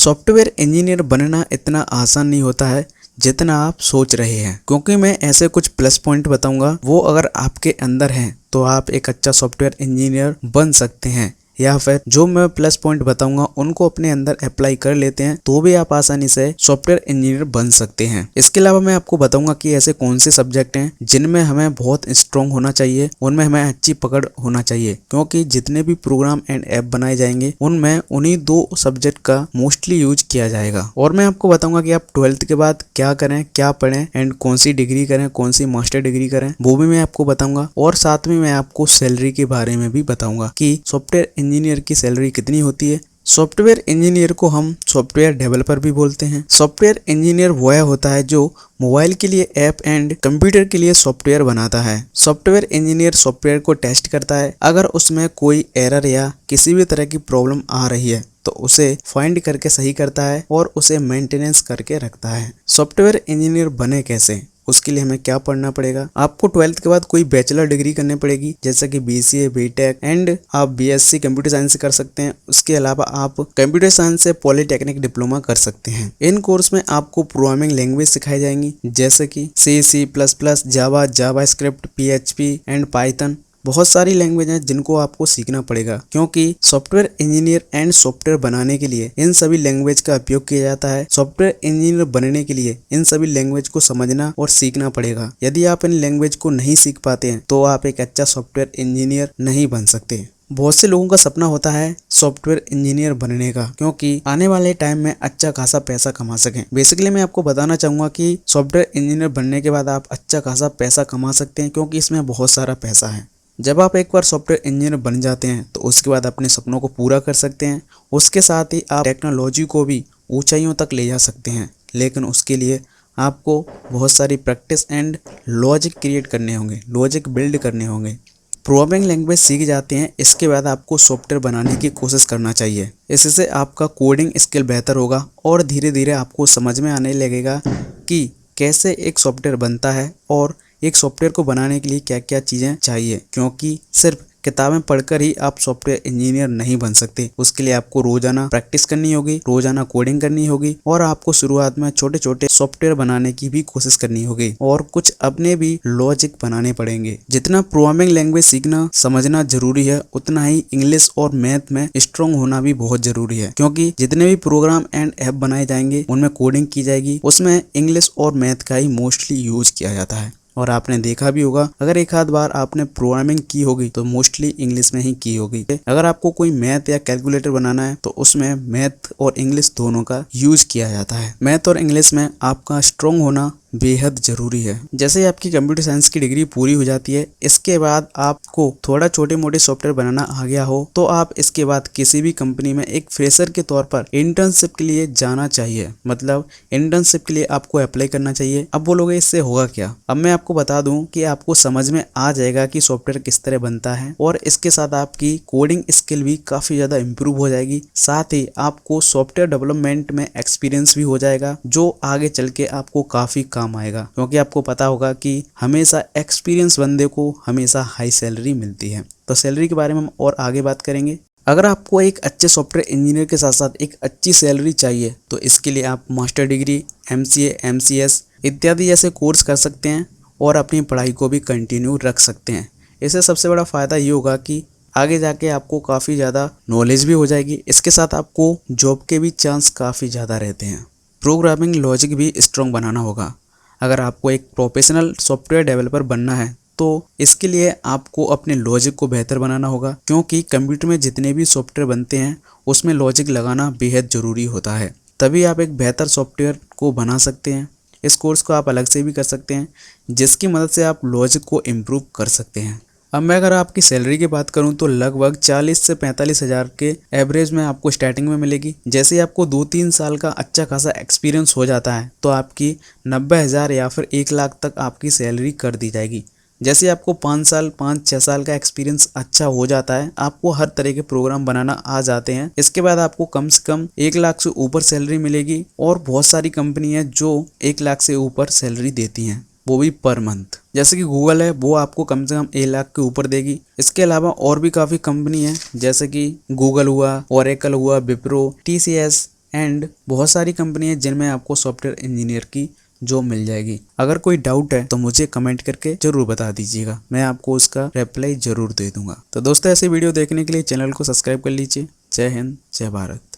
Software engineer बनना इतना आसान नहीं होता है जितना आप सोच रहे हैं, क्योंकि मैं ऐसे कुछ प्लस पॉइंट बताऊंगा, वो अगर आपके अंदर हैं तो आप एक अच्छा सॉफ्टवेयर इंजीनियर बन सकते हैं। या फिर जो मैं प्लस पॉइंट बताऊंगा उनको अपने अंदर अप्लाई कर लेते हैं तो भी आप आसानी से सॉफ्टवेयर इंजीनियर बन सकते हैं। इसके अलावा मैं आपको बताऊंगा कि ऐसे कौन से सब्जेक्ट हैं जिनमें हमें बहुत स्ट्रॉन्ग होना चाहिए, उनमें हमें अच्छी पकड़ होना चाहिए, क्योंकि जितने भी प्रोग्राम एंड ऐप बनाए जाएंगे उनमें उन्हीं दो सब्जेक्ट का मोस्टली यूज किया जाएगा। और मैं आपको बताऊंगा कि आप 12th के बाद क्या करें, क्या पढ़ें एंड कौन सी डिग्री करें, कौन सी मास्टर डिग्री करें, वो भी मैं आपको बताऊंगा। और साथ में मैं आपको सैलरी के बारे में भी बताऊंगा कि सॉफ्टवेयर इंजीनियर की सैलरी कितनी होती है। सॉफ्टवेयर इंजीनियर को हम सॉफ्टवेयर डेवलपर भी बोलते हैं। सॉफ्टवेयर इंजीनियर वह होता है जो मोबाइल के लिए ऐप एंड कंप्यूटर के लिए सॉफ्टवेयर बनाता है। सॉफ्टवेयर इंजीनियर सॉफ्टवेयर को टेस्ट करता है, अगर उसमें कोई एरर या किसी भी तरह की प्रॉब्लम आ रही है तो उसे फाइंड करके सही करता है और उसे मेंटेनेंस करके रखता है। सॉफ्टवेयर इंजीनियर बने कैसे, उसके लिए हमें क्या पढ़ना पड़ेगा। आपको 12th के बाद कोई बैचलर डिग्री करनी पड़ेगी, जैसा कि BCA, BTech एंड आप BSc कंप्यूटर साइंस से कर सकते हैं। उसके अलावा आप कंप्यूटर साइंस से पॉलिटेक्निक डिप्लोमा कर सकते हैं। इन कोर्स में आपको प्रोग्रामिंग लैंग्वेज सिखाई जाएंगी, जैसे कि C++, Java, JavaScript, PHP and Python. बहुत सारी लैंग्वेज हैं जिनको आपको सीखना पड़ेगा, क्योंकि सॉफ्टवेयर इंजीनियर एंड सॉफ्टवेयर बनाने के लिए इन सभी लैंग्वेज का उपयोग किया जाता है। सॉफ्टवेयर इंजीनियर बनने के लिए इन सभी लैंग्वेज को समझना और सीखना पड़ेगा। यदि आप इन लैंग्वेज को नहीं सीख पाते हैं तो आप एक अच्छा सॉफ्टवेयर इंजीनियर नहीं बन सकते। बहुत से लोगों का सपना होता है सॉफ्टवेयर इंजीनियर बनने का, क्योंकि आने वाले टाइम में अच्छा खासा पैसा कमा सकें। बेसिकली मैं आपको बताना चाहूंगा कि सॉफ्टवेयर इंजीनियर बनने के बाद आप अच्छा खासा पैसा कमा सकते हैं, क्योंकि इसमें बहुत सारा पैसा है। जब आप एक बार सॉफ्टवेयर इंजीनियर बन जाते हैं तो उसके बाद अपने सपनों को पूरा कर सकते हैं। उसके साथ ही आप टेक्नोलॉजी को भी ऊंचाइयों तक ले जा सकते हैं, लेकिन उसके लिए आपको बहुत सारी प्रैक्टिस एंड लॉजिक क्रिएट करने होंगे, लॉजिक बिल्ड करने होंगे। प्रोग्रामिंग लैंग्वेज सीख जाते हैं, इसके बाद आपको सॉफ्टवेयर बनाने की कोशिश करना चाहिए। इससे आपका कोडिंग स्किल बेहतर होगा और धीरे धीरे आपको समझ में आने लगेगा कि कैसे एक सॉफ्टवेयर बनता है और एक सॉफ्टवेयर को बनाने के लिए क्या क्या चीजें चाहिए, क्योंकि सिर्फ किताबें पढ़कर ही आप सॉफ्टवेयर इंजीनियर नहीं बन सकते। उसके लिए आपको रोजाना प्रैक्टिस करनी होगी, रोजाना कोडिंग करनी होगी और आपको शुरुआत में छोटे छोटे सॉफ्टवेयर बनाने की भी कोशिश करनी होगी और कुछ अपने भी लॉजिक बनाने पड़ेंगे। जितना प्रोग्रामिंग लैंग्वेज सीखना समझना जरूरी है, उतना ही इंग्लिश और मैथ में स्ट्रॉन्ग होना भी बहुत जरूरी है, क्योंकि जितने भी प्रोग्राम एंड ऐप बनाए जाएंगे उनमें कोडिंग की जाएगी, उसमें इंग्लिश और मैथ का ही मोस्टली यूज किया जाता है। और आपने देखा भी होगा, अगर एक आध बार आपने प्रोग्रामिंग की होगी तो मोस्टली इंग्लिश में ही की होगी। अगर आपको कोई मैथ या कैलकुलेटर बनाना है तो उसमें मैथ और इंग्लिश दोनों का यूज किया जाता है। मैथ और इंग्लिश में आपका स्ट्रॉन्ग होना बेहद जरूरी है। जैसे ही आपकी कंप्यूटर साइंस की डिग्री पूरी हो जाती है, इसके बाद आपको थोड़ा छोटे मोटे सॉफ्टवेयर बनाना आ गया हो तो आप इसके बाद किसी भी कंपनी में एक फ्रेशर के तौर पर इंटर्नशिप के लिए जाना चाहिए। मतलब इंटर्नशिप के लिए आपको अप्लाई करना चाहिए। अब बोलोगे इससे होगा क्या? अब मैं आपको बता दूं कि आपको समझ में आ जाएगा कि सॉफ्टवेयर किस तरह बनता है और इसके साथ आपकी कोडिंग स्किल भी काफी ज्यादा इंप्रूव हो जाएगी। साथ ही आपको सॉफ्टवेयर डेवलपमेंट में एक्सपीरियंस भी हो जाएगा, जो आगे चल के आपको काफी काम आएगा, क्योंकि आपको पता होगा कि हमेशा एक्सपीरियंस बंदे को हमेशा हाई सैलरी मिलती है। तो सैलरी के बारे में हम और आगे बात करेंगे। अगर आपको एक अच्छे सॉफ्टवेयर इंजीनियर के साथ साथ एक अच्छी सैलरी चाहिए तो इसके लिए आप मास्टर डिग्री, MCA, MCS इत्यादि जैसे कोर्स कर सकते हैं और अपनी पढ़ाई को भी कंटिन्यू रख सकते हैं। इससे सबसे बड़ा फायदा ये होगा कि आगे जाके आपको काफ़ी ज़्यादा नॉलेज भी हो जाएगी। इसके साथ आपको जॉब के भी चांस काफ़ी ज़्यादा रहते हैं। प्रोग्रामिंग लॉजिक भी स्ट्रॉन्ग बनाना होगा। अगर आपको एक प्रोफेशनल सॉफ्टवेयर डेवलपर बनना है तो इसके लिए आपको अपने लॉजिक को बेहतर बनाना होगा, क्योंकि कंप्यूटर में जितने भी सॉफ्टवेयर बनते हैं उसमें लॉजिक लगाना बेहद ज़रूरी होता है। तभी आप एक बेहतर सॉफ्टवेयर को बना सकते हैं। इस कोर्स को आप अलग से भी कर सकते हैं, जिसकी मदद से आप लॉजिक को इम्प्रूव कर सकते हैं। अब मैं अगर आपकी सैलरी की बात करूं तो लगभग 40 से 45 हज़ार के एवरेज में आपको स्टार्टिंग में मिलेगी। जैसे ही आपको 2-3 साल का अच्छा खासा एक्सपीरियंस हो जाता है तो आपकी 90,000 या फिर 1 लाख तक आपकी सैलरी कर दी जाएगी। जैसे आपको 5-6 साल का एक्सपीरियंस अच्छा हो जाता है, आपको हर तरह के प्रोग्राम बनाना आ जाते हैं, इसके बाद आपको कम से कम 1 लाख से ऊपर सैलरी मिलेगी। और बहुत सारी कंपनी है जो 1 लाख से ऊपर सैलरी देती हैं, वो भी पर मंथ। जैसे कि गूगल है, वो आपको कम से कम 1 लाख के ऊपर देगी। इसके अलावा और भी काफ़ी कंपनी है, जैसे कि गूगल हुआ, ओरेकल हुआ, विप्रो, TCS एंड बहुत सारी कंपनी है जिनमें आपको सॉफ्टवेयर इंजीनियर की जॉब मिल जाएगी। अगर कोई डाउट है तो मुझे कमेंट करके जरूर बता दीजिएगा, मैं आपको उसका रिप्लाई जरूर दे दूंगा। तो दोस्तों ऐसे वीडियो देखने के लिए चैनल को सब्सक्राइब कर लीजिए। जय हिंद, जय भारत।